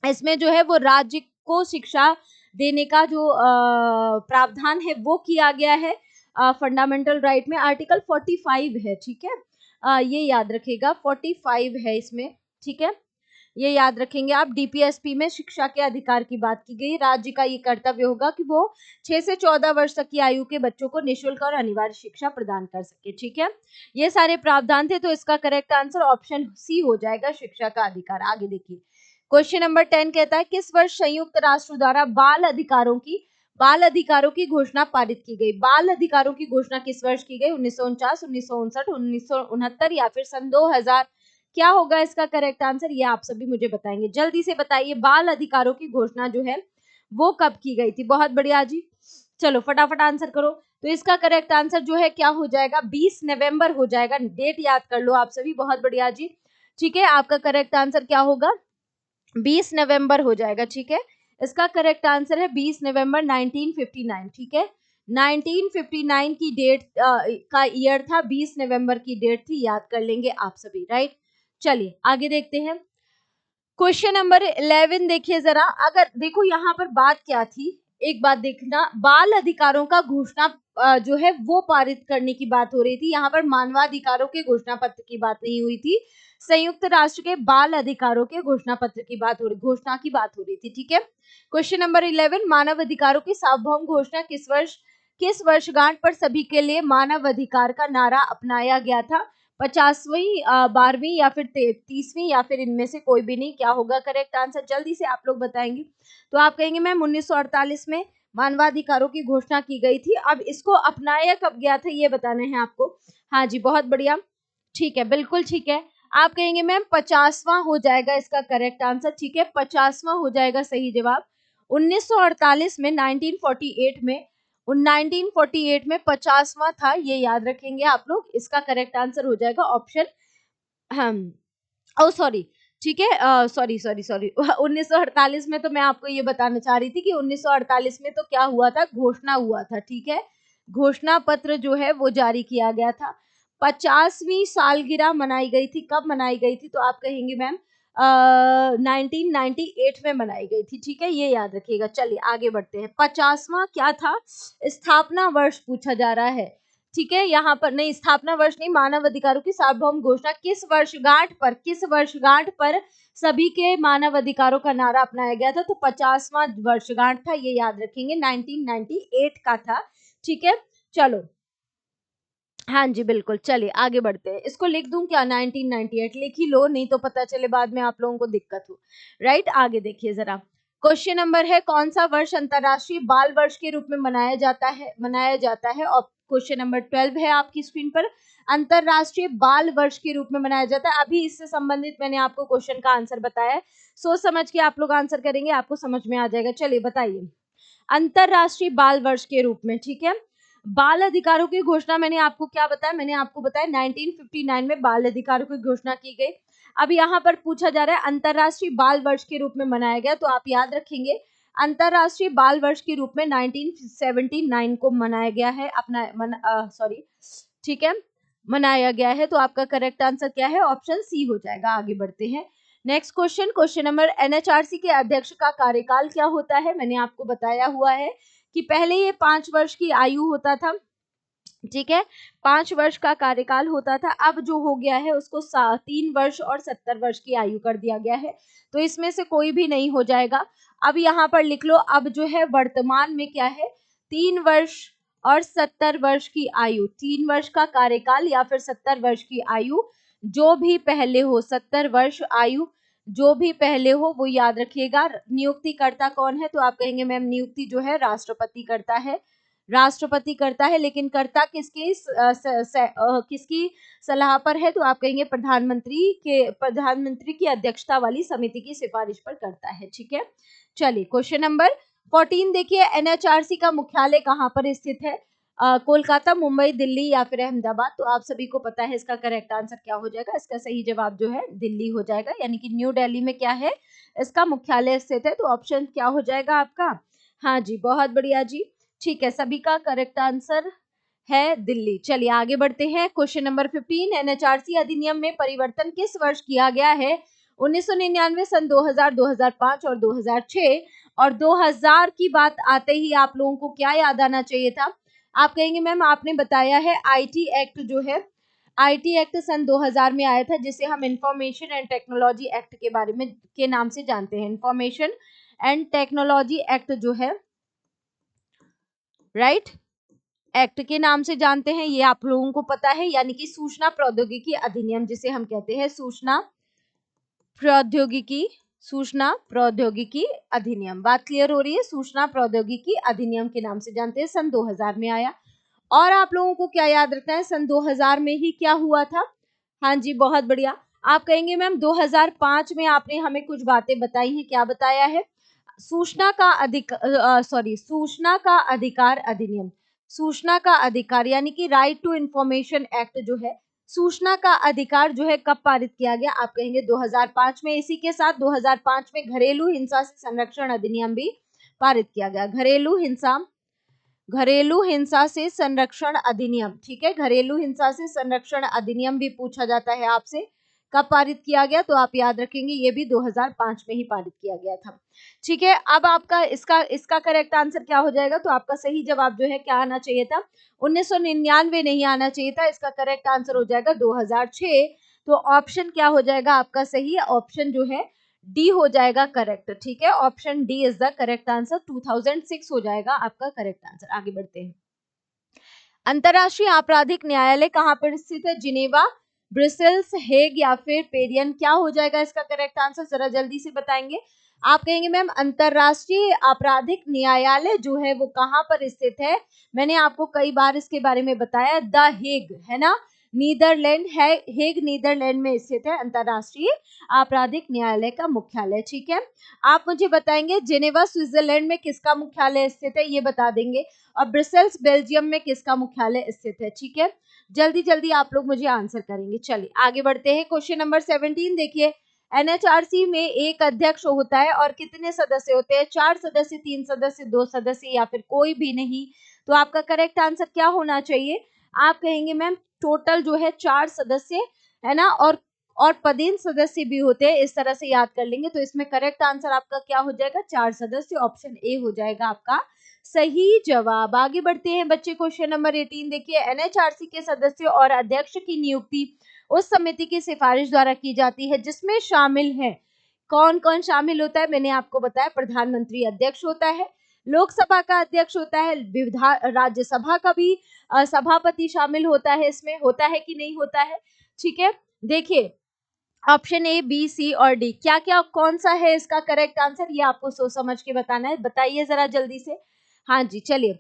Speaker 1: इसमें जो है वो राज्य को शिक्षा देने का जो प्रावधान है वो किया गया है फंडामेंटल राइट में। आर्टिकल 45 है, ठीक है, ये याद रखिएगा 45 है इसमें, ठीक है, ये याद रखेंगे आप। डीपीएसपी में शिक्षा के अधिकार की बात की गई। राज्य का ये कर्तव्य होगा कि वो 6 से 14 वर्ष तक की आयु के बच्चों को निःशुल्क और अनिवार्य शिक्षा प्रदान कर सके। ठीक है, ये सारे प्रावधान थे, तो इसका करेक्ट आंसर ऑप्शन सी हो जाएगा, शिक्षा का अधिकार। आगे देखिए, क्वेश्चन नंबर 10 कहता है किस वर्ष संयुक्त राष्ट्र द्वारा बाल अधिकारों की घोषणा पारित की गई। बाल अधिकारों की घोषणा किस वर्ष की गई? 1949, 1959, 1969 या फिर सन 2000? क्या होगा इसका करेक्ट आंसर, ये आप सभी मुझे बताएंगे। जल्दी से बताइए, बाल अधिकारों की घोषणा जो है वो कब की गई थी? बहुत बढ़िया जी, चलो फटाफट आंसर करो। तो इसका करेक्ट आंसर जो है क्या हो जाएगा? 20 नवंबर हो जाएगा। डेट याद कर लो आप सभी, बहुत बढ़िया जी। ठीक है, आपका करेक्ट आंसर क्या होगा? 20 नवंबर हो जाएगा। ठीक है, इसका करेक्ट आंसर है 20 नवंबर 1959। ठीक है, 1959 की डेट का ईयर था, 20 नवंबर की डेट थी, याद कर लेंगे आप सभी। राइट, चलिए आगे देखते हैं। क्वेश्चन नंबर 11 देखिए जरा। अगर देखो यहाँ पर बात क्या थी, एक बात देखना, बाल अधिकारों का घोषणा जो है वो पारित करने की बात हो रही थी। यहाँ पर मानवाधिकारों के घोषणा पत्र की बात नहीं हुई थी, संयुक्त राष्ट्र के बाल अधिकारों के घोषणा पत्र की बात हो रही, घोषणा की बात हो रही थी। ठीक है, क्वेश्चन नंबर 11, मानव अधिकारों की सार्वभौम घोषणा किस वर्षगांठ पर सभी के लिए मानव अधिकार का नारा अपनाया गया था? 50वीं, 12वीं या फिर 30वीं या फिर इनमें से कोई भी नहीं। क्या होगा करेक्ट आंसर, जल्दी से आप लोग बताएंगे। तो आप कहेंगे मैम 1948 में मानवाधिकारों की घोषणा की गई थी। अब इसको अपनाया कब गया था ये बताना है आपको। हाँ जी, बहुत बढ़िया, ठीक है, बिल्कुल ठीक है। आप कहेंगे मैम 50वां हो जाएगा इसका करेक्ट आंसर। ठीक है, 50वां हो जाएगा सही जवाब। 1948 में 1948 में 1948 में 50वां था, ये याद रखेंगे आप लोग। इसका करेक्ट आंसर हो जाएगा ऑप्शन ओ सॉरी, ठीक है, सॉरी सॉरी सॉरी 1948 में तो मैं आपको ये बताना चाह रही थी कि 1948 में तो क्या हुआ था, घोषणा हुआ था। ठीक है, घोषणा पत्र जो है वो जारी किया गया था। 50वीं सालगिरह मनाई गई थी, कब मनाई गई थी? तो आप कहेंगे मैम 1998 में मनाई गई थी। ठीक है, ये याद रखिएगा। चलिए आगे बढ़ते हैं। 50वां क्या था? स्थापना वर्ष पूछा जा रहा है। ठीक है, यहाँ पर नहीं, स्थापना वर्ष नहीं, मानव अधिकारों की सार्वभौम घोषणा किस वर्षगांठ पर सभी के मानव अधिकारों का नारा अपनाया गया था? तो 50वां वर्षगांठ था, ये याद रखेंगे, 1998 का था। ठीक है, चलो, हाँ जी बिल्कुल, चलिए आगे बढ़ते हैं। इसको लिख दूं क्या? 1998 लिख ही लो, नहीं तो पता चले बाद में आप लोगों को दिक्कत हो। राइट, आगे देखिए जरा। क्वेश्चन नंबर है, कौन सा वर्ष अंतरराष्ट्रीय बाल वर्ष के रूप में मनाया जाता है और क्वेश्चन नंबर 12 है आपकी स्क्रीन पर। अंतरराष्ट्रीय बाल वर्ष के रूप में मनाया जाता है। अभी इससे संबंधित मैंने आपको क्वेश्चन का आंसर बताया है, सोच समझ के आप लोग आंसर करेंगे, आपको समझ में आ जाएगा। चलिए बताइए, अंतरराष्ट्रीय बाल वर्ष के रूप में। ठीक है, बाल अधिकारों की घोषणा मैंने आपको क्या बताया? मैंने आपको बताया 1959 में बाल अधिकारों की घोषणा की गई। अब यहाँ पर पूछा जा रहा है अंतरराष्ट्रीय बाल वर्ष के रूप में मनाया गया, तो आप याद रखेंगे अंतरराष्ट्रीय बाल वर्ष के रूप में 1979 को मनाया गया है, सॉरी, ठीक है, मनाया गया है। तो आपका करेक्ट आंसर क्या है? ऑप्शन सी हो जाएगा। आगे बढ़ते हैं, नेक्स्ट क्वेश्चन नंबर, एनएचआरसी के अध्यक्ष का कार्यकाल क्या होता है? मैंने आपको बताया हुआ है कि पहले ये 5 वर्ष की आयु होता था। ठीक है, 5 वर्ष का कार्यकाल होता था, अब जो हो गया है उसको 3 वर्ष और 70 वर्ष की आयु कर दिया गया है। तो इसमें से कोई भी नहीं हो जाएगा। अब यहाँ पर लिख लो, अब जो है वर्तमान में क्या है, 3 वर्ष और 70 वर्ष की आयु, 3 वर्ष का कार्यकाल या फिर 70 वर्ष की आयु, जो भी पहले हो, 70 वर्ष आयु जो भी पहले हो वो याद रखिएगा। नियुक्तिकर्ता कौन है? तो आप कहेंगे मैम नियुक्ति जो है राष्ट्रपति करता है, लेकिन करता किसकी सलाह पर है? तो आप कहेंगे प्रधानमंत्री की अध्यक्षता वाली समिति की सिफारिश पर करता है। ठीक है, चलिए क्वेश्चन नंबर 14 देखिए, एनएचआरसी का मुख्यालय कहाँ पर स्थित है? कोलकाता, मुंबई, दिल्ली या फिर अहमदाबाद? तो आप सभी को पता है इसका करेक्ट आंसर क्या हो जाएगा। इसका सही जवाब जो है दिल्ली हो जाएगा, यानी कि न्यू दिल्ली में क्या है, इसका मुख्यालय स्थित है। तो ऑप्शन क्या हो जाएगा आपका? हाँ जी, बहुत बढ़िया जी, ठीक है, सभी का करेक्ट आंसर है दिल्ली। चलिए आगे बढ़ते हैं, क्वेश्चन नंबर 15, एनएचआरसी अधिनियम में परिवर्तन किस वर्ष किया गया है? 1999, सन 2000, 2005 और 2006। और 2000 की बात आते ही आप लोगों को क्या याद आना चाहिए था? आप कहेंगे मैम आपने बताया है आईटी एक्ट जो है, आईटी एक्ट सन 2000 में आया था, जिसे हम इंफॉर्मेशन एंड टेक्नोलॉजी एक्ट के बारे में के नाम से जानते हैं। इंफॉर्मेशन एंड टेक्नोलॉजी एक्ट जो है, राइट, एक्ट के नाम से जानते हैं, ये आप लोगों को पता है। यानी कि सूचना प्रौद्योगिकी अधिनियम, जिसे हम कहते हैं सूचना प्रौद्योगिकी अधिनियम। बात क्लियर हो रही है? सूचना प्रौद्योगिकी अधिनियम के नाम से जानते हैं, सन 2000 में आया। और आप लोगों को क्या याद रखना है, सन 2000 में ही क्या हुआ था? हाँ जी, बहुत बढ़िया। आप कहेंगे मैम 2005 में आपने हमें कुछ बातें बताई हैं, क्या बताया है? सूचना का अधिकार अधिनियम, सूचना का अधिकार यानी कि राइट टू इंफॉर्मेशन एक्ट जो है, सूचना का अधिकार जो है कब पारित किया गया? आप कहेंगे 2005 में। इसी के साथ 2005 में घरेलू हिंसा से संरक्षण अधिनियम भी पारित किया गया। घरेलू हिंसा से संरक्षण अधिनियम, ठीक है, घरेलू हिंसा से संरक्षण अधिनियम भी पूछा जाता है आपसे, कब पारित किया गया? तो आप याद रखेंगे ये भी 2005 में ही पारित किया गया था। ठीक है, अब आपका इसका करेक्ट आंसर क्या हो जाएगा? तो आपका सही जवाब जो है क्या आना चाहिए था? 1999 नहीं आना चाहिए था, इसका करेक्ट आंसर हो जाएगा 2006। तो ऑप्शन क्या हो जाएगा आपका सही? ऑप्शन जो है डी हो जाएगा करेक्ट। ठीक है, option D is the correct answer, 2006 हो जाएगा आपका करेक्ट आंसर। आगे बढ़ते हैं। अंतरराष्ट्रीय आपराधिक न्यायालय कहाँ पर स्थित है? जिनेवा, ब्रसेल्स, हेग या फिर पेरियन? क्या हो जाएगा इसका करेक्ट आंसर? जरा जल्दी से बताएंगे। आप कहेंगे मैम अंतरराष्ट्रीय आपराधिक न्यायालय जो है वो कहाँ पर स्थित है? मैंने आपको कई बार इसके बारे में बताया, द हेग है ना, नीदरलैंड है, हेग नीदरलैंड में स्थित है अंतरराष्ट्रीय आपराधिक न्यायालय का मुख्यालय। ठीक है, आप मुझे बताएंगे जेनेवा स्विट्जरलैंड में किसका मुख्यालय स्थित है, ये बता देंगे। और ब्रसेल्स बेल्जियम में किसका मुख्यालय स्थित है? ठीक है, जल्दी जल्दी आप लोग मुझे आंसर करेंगे। चलिए आगे बढ़ते हैं। क्वेश्चन नंबर 17 देखिए, एनएचआरसी में एक अध्यक्ष होता है और कितने सदस्य होते हैं? 4 सदस्य, 3 सदस्य, 2 सदस्य या फिर कोई भी नहीं? तो आपका करेक्ट आंसर क्या होना चाहिए? आप कहेंगे मैम टोटल जो है 4 सदस्य है ना, और पदेन सदस्य भी होते हैं, इस तरह से याद कर लेंगे। तो इसमें करेक्ट आंसर आपका क्या हो जाएगा? 4 सदस्य, ऑप्शन ए हो जाएगा आपका सही जवाब। आगे बढ़ते हैं बच्चे, क्वेश्चन नंबर 18 देखिए, एनएचआरसी के सदस्यों और अध्यक्ष की नियुक्ति उस समिति की सिफारिश द्वारा की जाती है जिसमें शामिल है, कौन कौन शामिल होता है? मैंने आपको बताया, प्रधानमंत्री अध्यक्ष होता है, लोकसभा का अध्यक्ष होता है, राज्यसभा का भी सभापति शामिल होता है, इसमें होता है कि नहीं होता है? ठीक है, देखिए ऑप्शन ए, बी, सी और डी, क्या क्या कौन सा है इसका करेक्ट आंसर? ये आपको सोच समझ के बताना है, बताइए जरा जल्दी से। हाँ जी, चलिए,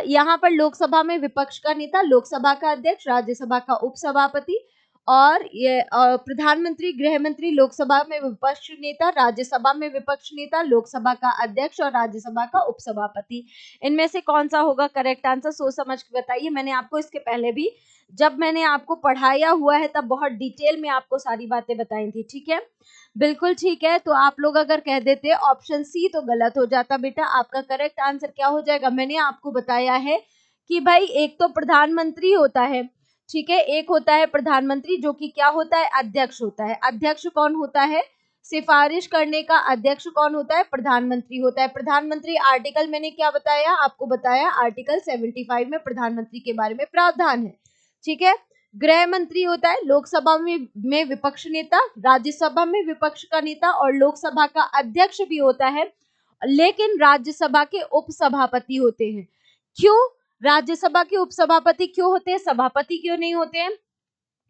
Speaker 1: यहाँ पर लोकसभा में विपक्ष का नेता, लोकसभा का अध्यक्ष, राज्यसभा का उपसभापति, और ये प्रधानमंत्री, गृह मंत्री, लोकसभा में विपक्ष नेता, राज्यसभा में विपक्ष नेता, लोकसभा का अध्यक्ष और राज्यसभा का उपसभापति। इनमें से कौन सा होगा करेक्ट आंसर? सोच समझ के बताइए। मैंने आपको इसके पहले भी जब मैंने आपको पढ़ाया हुआ है तब बहुत डिटेल में आपको सारी बातें बताई थी। ठीक है, बिल्कुल ठीक है। तो आप लोग अगर कह देते ऑप्शन सी तो गलत हो जाता बेटा। आपका करेक्ट आंसर क्या हो जाएगा? मैंने आपको बताया है कि भाई एक तो प्रधानमंत्री होता है, ठीक है, एक होता है प्रधानमंत्री जो कि क्या होता है? अध्यक्ष होता है। अध्यक्ष कौन होता है? सिफारिश करने का अध्यक्ष कौन होता है? प्रधानमंत्री होता है। प्रधानमंत्री आर्टिकल मैंने क्या बताया आपको? बताया आर्टिकल 75 में प्रधानमंत्री के बारे में प्रावधान है। ठीक है, गृह मंत्री होता है, लोकसभा में विपक्ष नेता, राज्यसभा में विपक्ष का नेता और लोकसभा का अध्यक्ष भी होता है, लेकिन राज्यसभा के उपसभापति होते हैं। क्यों राज्यसभा के उपसभापति क्यों होते हैं, सभापति क्यों नहीं होते हैं?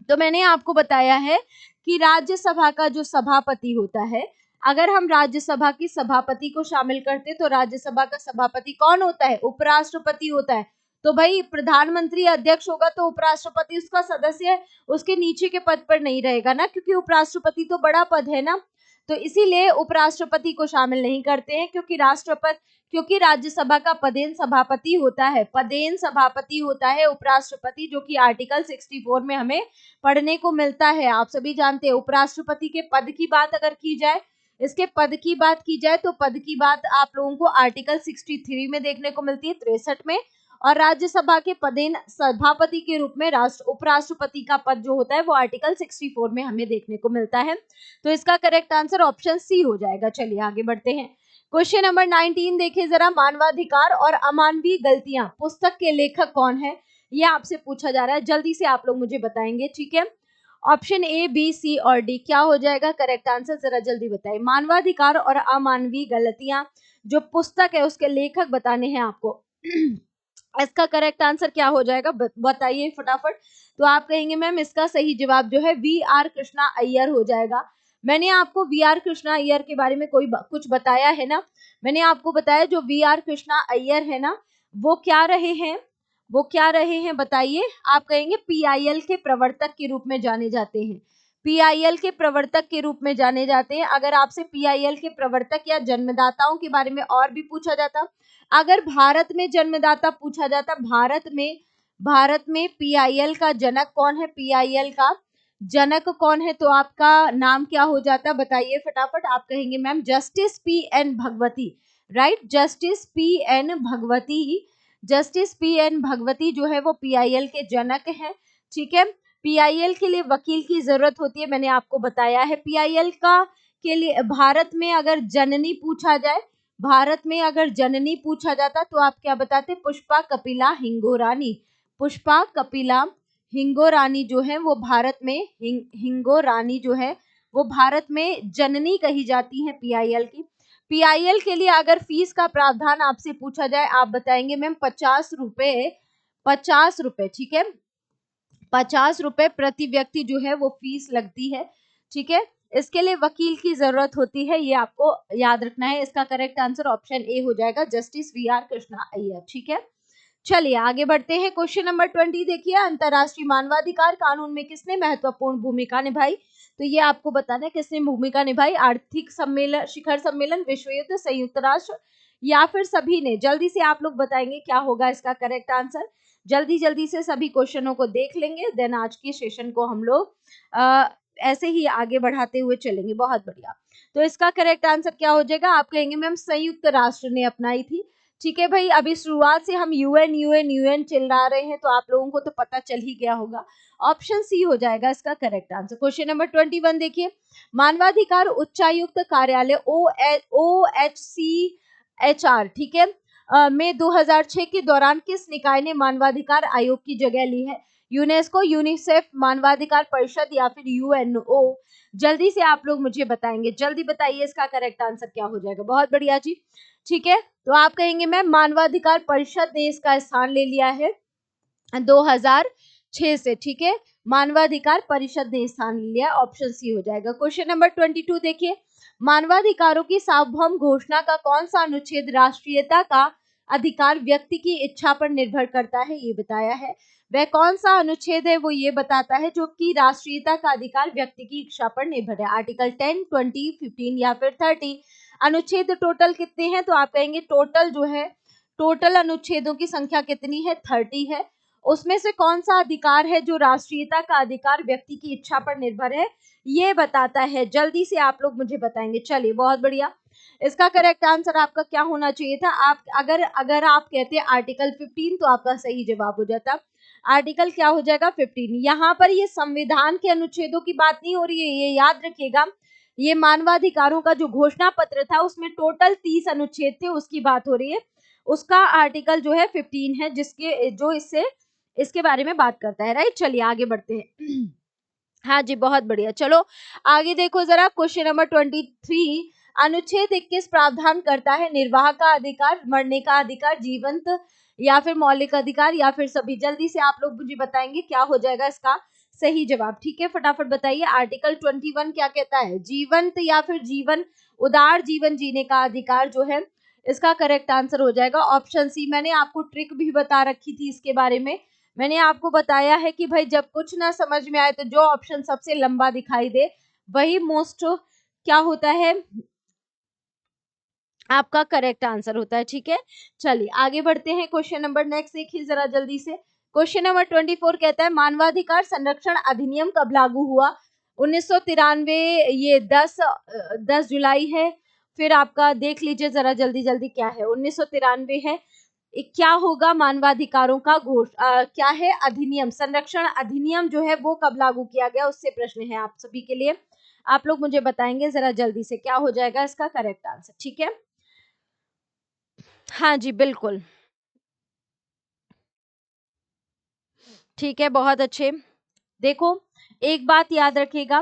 Speaker 1: तो मैंने आपको बताया है कि राज्यसभा का जो सभापति होता है, अगर हम राज्यसभा की सभापति को शामिल करते तो राज्यसभा का सभापति कौन होता है? उपराष्ट्रपति होता है। तो भाई प्रधानमंत्री अध्यक्ष होगा तो उपराष्ट्रपति उसका सदस्य है, उसके नीचे के पद पर नहीं रहेगा ना, क्योंकि उपराष्ट्रपति तो बड़ा पद है ना। तो इसीलिए उपराष्ट्रपति को शामिल नहीं करते हैं, क्योंकि राज्यसभा का पदेन सभापति होता है, पदेन सभापति होता है उपराष्ट्रपति, जो कि आर्टिकल 64 में हमें पढ़ने को मिलता है। आप सभी जानते हैं उपराष्ट्रपति के पद की बात अगर की जाए, इसके पद की बात की जाए तो पद की बात आप लोगों को आर्टिकल 63 में देखने को मिलती है, 63 में। और राज्यसभा के पदेन सभापति के रूप में उपराष्ट्रपति का पद जो होता है वो आर्टिकल 64 में हमें देखने को मिलता है। तो इसका करेक्ट आंसर ऑप्शन सी हो जाएगा। चलिए आगे बढ़ते हैं। क्वेश्चन नंबर 19 देखिए जरा, मानवाधिकार और अमानवीय गलतियां पुस्तक के लेखक कौन है? ये आपसे पूछा जा रहा है, जल्दी से आप लोग मुझे बताएंगे, ठीक है। ऑप्शन ए, बी, सी और डी क्या हो जाएगा करेक्ट आंसर, जरा जल्दी बताइए। मानवाधिकार और अमानवीय गलतियां जो पुस्तक है उसके लेखक बताने हैं आपको। इसका करेक्ट आंसर क्या हो जाएगा बताइए फटाफट। तो आप कहेंगे मैम इसका सही जवाब जो है वी आर कृष्णा अय्यर हो जाएगा। मैंने आपको वी आर कृष्णा अय्यर के बारे में कुछ बताया है ना। मैंने आपको बताया जो वी आर कृष्णा अय्यर है ना, वो क्या रहे हैं, वो क्या रहे हैं बताइए। आप कहेंगे पीआईएल के प्रवर्तक के रूप में जाने जाते हैं। पीआईएल के प्रवर्तक के रूप में जाने जाते हैं। अगर आपसे पीआईएल के प्रवर्तक या जन्मदाताओं के बारे में और भी पूछा जाता, अगर भारत में जन्मदाता पूछा जाता, भारत में पीआईएल का जनक कौन है, पीआईएल का जनक कौन है, तो आपका नाम क्या हो जाता बताइए फटाफट। आप कहेंगे ma'am justice P N Bhagwati, right, justice P N Bhagwati. Justice P N Bhagwati जो है वो पीआईएल के जनक हैं, ठीक है। पीआईएल के लिए वकील की जरूरत होती है, मैंने आपको बताया है। पीआईएल का के लिए भारत में अगर जननी पूछा जाए, भारत में अगर जननी पूछा जाता तो आप क्या बताते, पुष्पा कपिला हिंगोरानी। पुष्पा कपिला हिंगोरानी जो है वो भारत में हिंगोरानी जो है वो भारत में जननी कही जाती है पीआईएल की। पीआईएल के लिए अगर फीस का प्रावधान आपसे पूछा जाए, आप बताएंगे मैम 50 रुपए, 50 रुपए, ठीक है, 50 रुपए प्रति व्यक्ति जो है वो फीस लगती है, ठीक है। इसके लिए वकील की जरूरत होती है, ये आपको याद रखना है। इसका करेक्ट आंसर ऑप्शन ए हो जाएगा, justice V R Krishna Iyer, ठीक है। चलिए आगे बढ़ते हैं। क्वेश्चन नंबर 20 देखिए, अंतरराष्ट्रीय मानवाधिकार कानून में किसने महत्वपूर्ण भूमिका निभाई। तो ये आपको बताना है किसने भूमिका निभाई। आर्थिक सम्मेलन, शिखर सम्मेलन, विश्व युद्ध, संयुक्त राष्ट्र या फिर सभी ने। जल्दी से आप लोग बताएंगे क्या होगा इसका करेक्ट आंसर। जल्दी जल्दी से सभी क्वेश्चनों को देख लेंगे, देन आज के सेशन को हम लोग ऐसे ही आगे बढ़ाते हुए चलेंगे। बहुत बढ़िया। तो इसका करेक्ट आंसर क्या हो जाएगा, आप कहेंगे मैम संयुक्त राष्ट्र ने अपनाई थी, ठीक है भाई। अभी शुरुआत से हम यूएन यूएन यूएन चिल्ला रहे हैं, तो आप लोगों को तो पता चल ही गया होगा। ऑप्शन सी हो जाएगा इसका करेक्ट आंसर। क्वेश्चन नंबर 21 देखिए, मानवाधिकार उच्चायुक्त कार्यालय O H C H R, ठीक है, में 2006 के दौरान किस निकाय ने मानवाधिकार आयोग की जगह ली है। यूनेस्को, यूनिसेफ, मानवाधिकार परिषद या फिर यूएनओ। जल्दी से आप लोग मुझे बताएंगे, जल्दी बताइए इसका करेक्ट आंसर क्या हो जाएगा। बहुत बढ़िया जी, ठीक है। तो आप कहेंगे मैम मानवाधिकार परिषद ने इसका स्थान ले लिया है 2006 से, ठीक है। मानवाधिकार परिषद ने स्थान लिया, ऑप्शन सी हो जाएगा। क्वेश्चन नंबर 22 देखिए, मानवाधिकारों की सार्वभौम घोषणा का कौन सा अनुच्छेद राष्ट्रीयता का अधिकार व्यक्ति की इच्छा पर निर्भर करता है, ये बताया है। वह कौन सा अनुच्छेद है, वो ये बताता है जो कि राष्ट्रीयता का अधिकार व्यक्ति की इच्छा पर निर्भर है। आर्टिकल 10, 20, 15 या फिर 30। अनुच्छेद टोटल कितने हैं, तो आप कहेंगे टोटल जो है, टोटल अनुच्छेदों की संख्या कितनी है, 30 है। उसमें से कौन सा अधिकार है जो राष्ट्रीयता का अधिकार व्यक्ति की इच्छा पर निर्भर है, ये बताता है। जल्दी से आप लोग मुझे बताएंगे। चलिए बहुत बढ़िया, इसका करेक्ट आंसर आपका क्या होना चाहिए था। आप अगर अगर आप कहते हैं आर्टिकल 15 तो आपका सही जवाब हो जाता। आर्टिकल क्या हो जाएगा, 15। यहाँ पर ये संविधान के अनुच्छेदों की बात नहीं हो रही है, ये याद रखिएगा। ये मानवाधिकारों का जो घोषणा पत्र था उसमें टोटल 30 अनुच्छेद थे, उसकी बात हो रही है। उसका आर्टिकल जो है 15 है, जिसके जो इससे इसके बारे में बात करता है, राइट। चलिए आगे बढ़ते हैं। हाँ जी बहुत बढ़िया। चलो आगे देखो जरा, क्वेश्चन नंबर 23, अनुच्छेद 21 प्रावधान करता है निर्वाह का अधिकार, मरने का अधिकार, जीवंत या फिर मौलिक अधिकार या फिर सभी। जल्दी से आप लोग मुझे बताएंगे क्या हो जाएगा इसका सही जवाब, ठीक है, फटाफट बताइए। आर्टिकल 21 क्या कहता है, जीवंत या फिर जीवन, उदार जीवन जीने का अधिकार जो है, इसका करेक्ट आंसर हो जाएगा ऑप्शन सी। मैंने आपको ट्रिक भी बता रखी थी इसके बारे में। मैंने आपको बताया है कि भाई जब कुछ ना समझ में आए तो जो ऑप्शन सबसे लंबा दिखाई दे वही मोस्ट क्या होता है, आपका करेक्ट आंसर होता है, ठीक है। चलिए आगे बढ़ते हैं। क्वेश्चन नंबर नेक्स्ट देखिए जरा जल्दी से। क्वेश्चन नंबर 24 कहता है मानवाधिकार संरक्षण अधिनियम कब लागू हुआ। 1993, ये 10 जुलाई है। फिर आपका देख लीजिए जरा जल्दी जल्दी क्या है, 1993 है। क्या होगा मानवाधिकारों का क्या है, अधिनियम, संरक्षण अधिनियम जो है वो कब लागू किया गया, उससे प्रश्न है आप सभी के लिए। आप लोग मुझे बताएंगे जरा जल्दी से क्या हो जाएगा इसका करेक्ट आंसर, ठीक है। हाँ जी बिल्कुल। ठीक है, बहुत अच्छे। देखो, एक बात याद रखिएगा,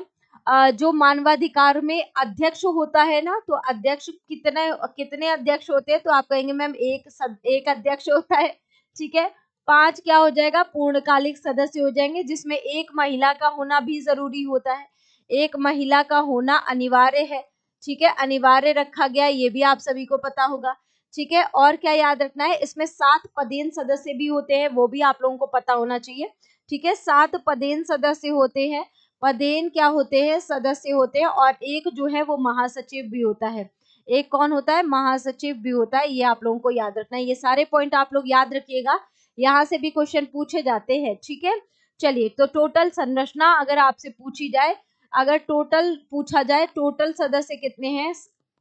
Speaker 1: जो मानवाधिकार में अध्यक्ष होता है ना, तो अध्यक्ष कितने कितने अध्यक्ष होते हैं, तो आप कहेंगे मैम एक अध्यक्ष होता है, ठीक है। 5 क्या हो जाएगा, पूर्णकालिक सदस्य हो जाएंगे, जिसमें एक महिला का होना भी जरूरी होता है, एक महिला का होना अनिवार्य है, ठीक है, अनिवार्य रखा गया, ये भी आप सभी को पता होगा, ठीक है। और क्या याद रखना है, इसमें 7 पदेन सदस्य भी होते हैं, वो भी आप लोगों को पता होना चाहिए, ठीक है। 7 पदेन सदस्य होते हैं, पदेन क्या होते हैं, सदस्य होते हैं, और एक जो है वो महासचिव भी होता है, एक कौन होता है, महासचिव भी होता है, ये आप लोगों को याद रखना है, ये सारे पॉइंट आप लोग याद रखिएगा, यहाँ से भी क्वेश्चन पूछे जाते हैं, ठीक है। चलिए, तो टोटल संरचना अगर आपसे पूछी जाए, अगर टोटल पूछा जाए, टोटल सदस्य कितने हैं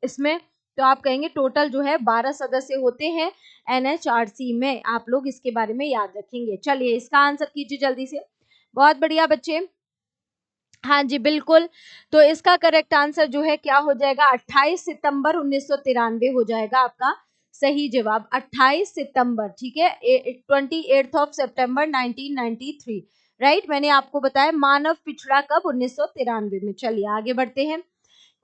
Speaker 1: इसमें, तो आप कहेंगे टोटल जो है 12 सदस्य होते हैं एनएचआरसी में, आप लोग इसके बारे में याद रखेंगे। चलिए, इसका आंसर कीजिए जल्दी से। बहुत बढ़िया बच्चे, हाँ जी बिल्कुल। तो इसका करेक्ट आंसर जो है क्या हो जाएगा, 28 सितंबर 1993 हो जाएगा आपका सही जवाब, 28 सितंबर, ठीक है, 28 ऑफ सितंबर 1993, राइट। मैंने आपको बताया मानव पिछड़ा कब, 1993 में। चलिए आगे बढ़ते हैं।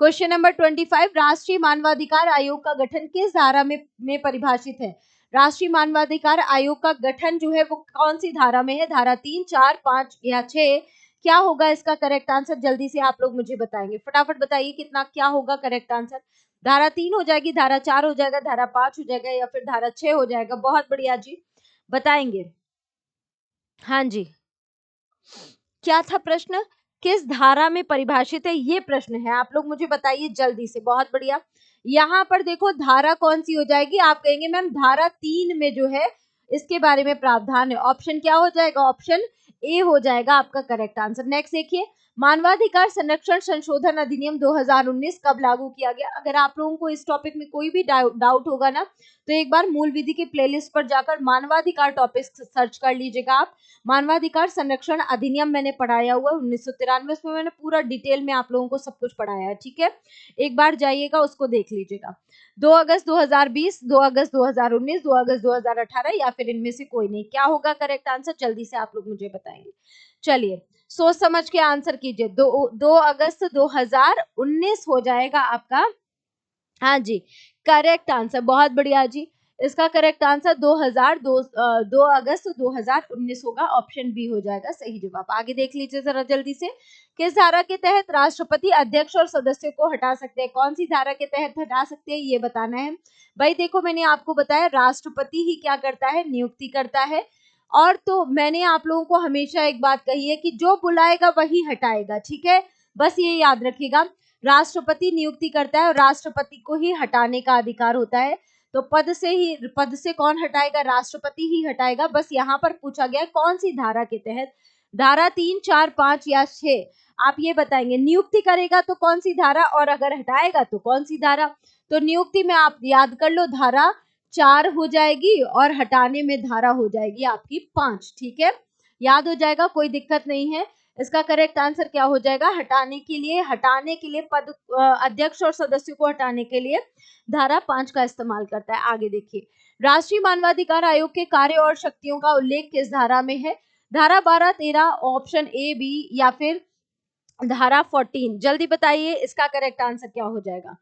Speaker 1: क्वेश्चन नंबर 25, राष्ट्रीय मानवाधिकार आयोग का गठन किस धारा में परिभाषित है। राष्ट्रीय मानवाधिकार आयोग का गठन जो है वो कौन सी धारा में है, धारा 3, 4, 5 या 6, क्या होगा इसका करेक्ट आंसर, जल्दी से आप लोग मुझे बताएंगे, फटाफट बताइए कितना क्या होगा करेक्ट आंसर। धारा 3 हो जाएगी, धारा 4 हो जाएगा, धारा 5 हो जाएगा, या फिर धारा 6 हो जाएगा। बहुत बढ़िया जी, बताएंगे। हाँ जी, क्या था प्रश्न, किस धारा में परिभाषित है, ये प्रश्न है, आप लोग मुझे बताइए जल्दी से। बहुत बढ़िया, यहाँ पर देखो धारा कौन सी हो जाएगी, आप कहेंगे मैम धारा 3 में जो है इसके बारे में प्रावधान है, ऑप्शन क्या हो जाएगा, ऑप्शन ए हो जाएगा आपका करेक्ट आंसर। नेक्स्ट देखिए, मानवाधिकार संरक्षण संशोधन अधिनियम 2019 कब लागू किया गया। अगर आप लोगों को इस टॉपिक में कोई भी डाउट होगा ना, तो एक बार मूल विधि के प्लेलिस्ट पर जाकर मानवाधिकार टॉपिक सर्च कर लीजिएगा आप। मानवाधिकार संरक्षण अधिनियम मैंने पढ़ाया हुआ 1993, उसमें मैंने पूरा डिटेल में आप लोगों को सब कुछ पढ़ाया है, ठीक है, एक बार जाइएगा उसको देख लीजिएगा। 2 अगस्त 2020, 2 अगस्त 2019, 2 अगस्त 2018, या फिर इनमें से कोई नहीं, क्या होगा करेक्ट आंसर, जल्दी से आप लोग मुझे बताएंगे। चलिए, सोच समझ के आंसर कीजिए, 2 अगस्त 2019 हो जाएगा आपका, हाँ जी, करेक्ट आंसर। बहुत बढ़िया जी, इसका करेक्ट आंसर 2 अगस्त 2019 होगा, ऑप्शन बी हो जाएगा सही जवाब। आगे देख लीजिए जरा जल्दी से, किस धारा के तहत राष्ट्रपति अध्यक्ष और सदस्यों को हटा सकते हैं, कौन सी धारा के तहत हटा सकते हैं ये बताना है भाई। देखो, मैंने आपको बताया राष्ट्रपति ही क्या करता है, नियुक्ति करता है, और तो मैंने आप लोगों को हमेशा एक बात कही है कि जो बुलाएगा वही हटाएगा, ठीक है, बस ये याद रखिएगा, राष्ट्रपति नियुक्ति करता है और राष्ट्रपति को ही हटाने का अधिकार होता है, तो पद से कौन हटाएगा, राष्ट्रपति ही हटाएगा। बस यहाँ पर पूछा गया कौन सी धारा के तहत, धारा 3, 4, 5 या 6, आप ये बताएंगे। नियुक्ति करेगा तो कौन सी धारा, और अगर हटाएगा तो कौन सी धारा। तो नियुक्ति में आप याद कर लो, धारा 4 हो जाएगी, और हटाने में धारा हो जाएगी आपकी 5, ठीक है, याद हो जाएगा, कोई दिक्कत नहीं है। इसका करेक्ट आंसर क्या हो जाएगा, हटाने के लिए पद अध्यक्ष और सदस्यों को हटाने के लिए धारा 5 का इस्तेमाल करता है। आगे देखिए, राष्ट्रीय मानवाधिकार आयोग के कार्य और शक्तियों का उल्लेख किस धारा में है, धारा 12, 13, ऑप्शन ए, बी, या फिर धारा 14, जल्दी बताइए इसका करेक्ट आंसर क्या हो जाएगा।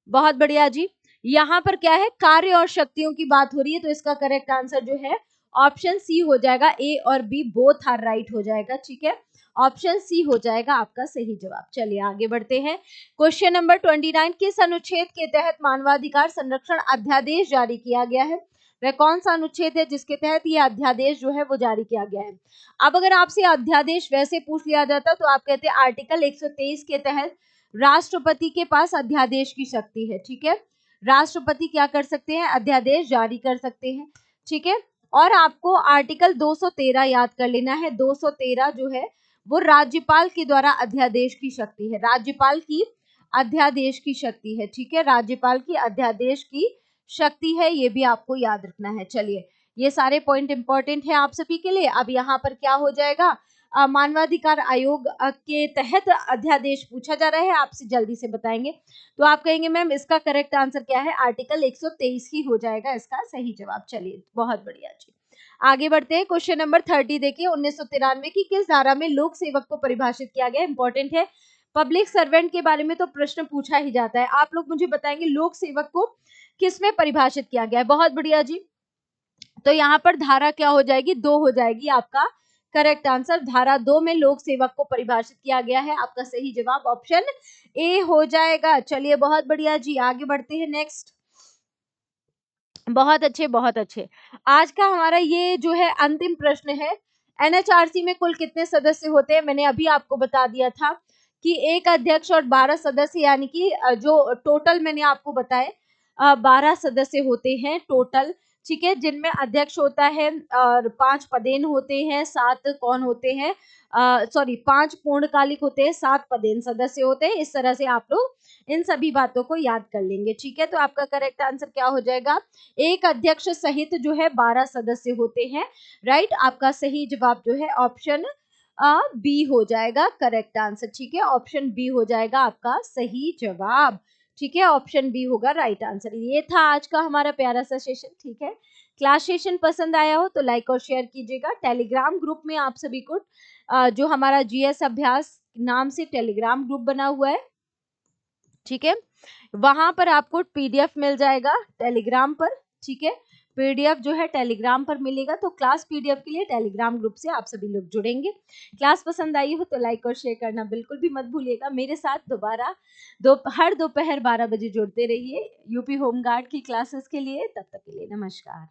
Speaker 1: बहुत बढ़िया जी, यहाँ पर क्या है, कार्य और शक्तियों की बात हो रही है, तो इसका करेक्ट आंसर जो है ऑप्शन सी हो जाएगा, ए और बी बोथ आर राइट हो जाएगा, ठीक है, ऑप्शन सी हो जाएगा आपका सही जवाब। चलिए आगे बढ़ते हैं। क्वेश्चन नंबर 29, किस अनुच्छेद के तहत मानवाधिकार संरक्षण अध्यादेश जारी किया गया है, वह कौन सा अनुच्छेद है जिसके तहत ये अध्यादेश जो है वो जारी किया गया है। अब अगर आपसे अध्यादेश वैसे पूछ लिया जाता तो आप कहते हैं आर्टिकल 123 के तहत राष्ट्रपति के पास अध्यादेश की शक्ति है, ठीक है, राष्ट्रपति क्या कर सकते हैं, अध्यादेश जारी कर सकते हैं, ठीक है। और आपको आर्टिकल 213 याद कर लेना है, 213 जो है वो राज्यपाल के द्वारा अध्यादेश की शक्ति है, राज्यपाल की अध्यादेश की शक्ति है, ठीक है, राज्यपाल की अध्यादेश की शक्ति है, ये भी आपको याद रखना है। चलिए, ये सारे पॉइंट इंपॉर्टेंट है आप सभी के लिए। अब यहाँ पर क्या हो जाएगा, मानवाधिकार आयोग के तहत अध्यादेश पूछा जा रहा है, आपसे जल्दी से बताएंगे, तो आप कहेंगे मैम इसका करेक्ट आंसर क्या है, आर्टिकल 123 ही हो जाएगा इसका सही जवाब। चलिए बहुत बढ़िया जी, आगे बढ़ते हैं, क्वेश्चन नंबर 30 देखिए, 1993 की किस धारा में लोक सेवक को परिभाषित किया गया? इंपॉर्टेंट है, पब्लिक सर्वेंट के बारे में तो प्रश्न पूछा ही जाता है। आप लोग मुझे बताएंगे लोक सेवक को किस में परिभाषित किया गया है? बहुत बढ़िया जी। तो यहाँ पर धारा क्या हो जाएगी? 2 हो जाएगी आपका करेक्ट आंसर। धारा 2 में लोक सेवक को परिभाषित किया गया है। आपका सही जवाब ऑप्शन ए हो जाएगा। चलिए बहुत बढ़िया जी, आगे बढ़ते हैं नेक्स्ट। बहुत अच्छे, बहुत अच्छे। आज का हमारा ये जो है अंतिम प्रश्न है, एनएचआरसी में कुल कितने सदस्य होते हैं? मैंने अभी आपको बता दिया था कि एक अध्यक्ष और 12 सदस्य, यानी कि जो टोटल मैंने आपको बताए 12 सदस्य होते हैं टोटल, ठीक है, जिनमें अध्यक्ष होता है और 5 पदेन होते हैं, 7 कौन होते हैं, सॉरी 5 पूर्णकालिक होते हैं, 7 पदेन सदस्य होते हैं। इस तरह से आप लोग इन सभी बातों को याद कर लेंगे, ठीक है। तो आपका करेक्ट आंसर क्या हो जाएगा? एक अध्यक्ष सहित जो है 12 सदस्य होते हैं, राइट। आपका सही जवाब जो है ऑप्शन बी हो जाएगा करेक्ट आंसर, ठीक है। ऑप्शन बी हो जाएगा आपका सही जवाब, ठीक है। ऑप्शन बी होगा राइट आंसर। ये था आज का हमारा प्यारा सा सेशन, ठीक है। क्लास सेशन पसंद आया हो तो लाइक और शेयर कीजिएगा। टेलीग्राम ग्रुप में आप सभी को जो हमारा जीएस अभ्यास नाम से टेलीग्राम ग्रुप बना हुआ है, ठीक है, वहां पर आपको पीडीएफ मिल जाएगा टेलीग्राम पर, ठीक है। पीडीएफ जो है टेलीग्राम पर मिलेगा, तो क्लास पीडीएफ के लिए टेलीग्राम ग्रुप से आप सभी लोग जुड़ेंगे। क्लास पसंद आई हो तो लाइक और शेयर करना बिल्कुल भी मत भूलिएगा। मेरे साथ दोबारा हर दोपहर 12 बजे जुड़ते रहिए यूपी होमगार्ड की क्लासेस के लिए। तब तक के लिए नमस्कार।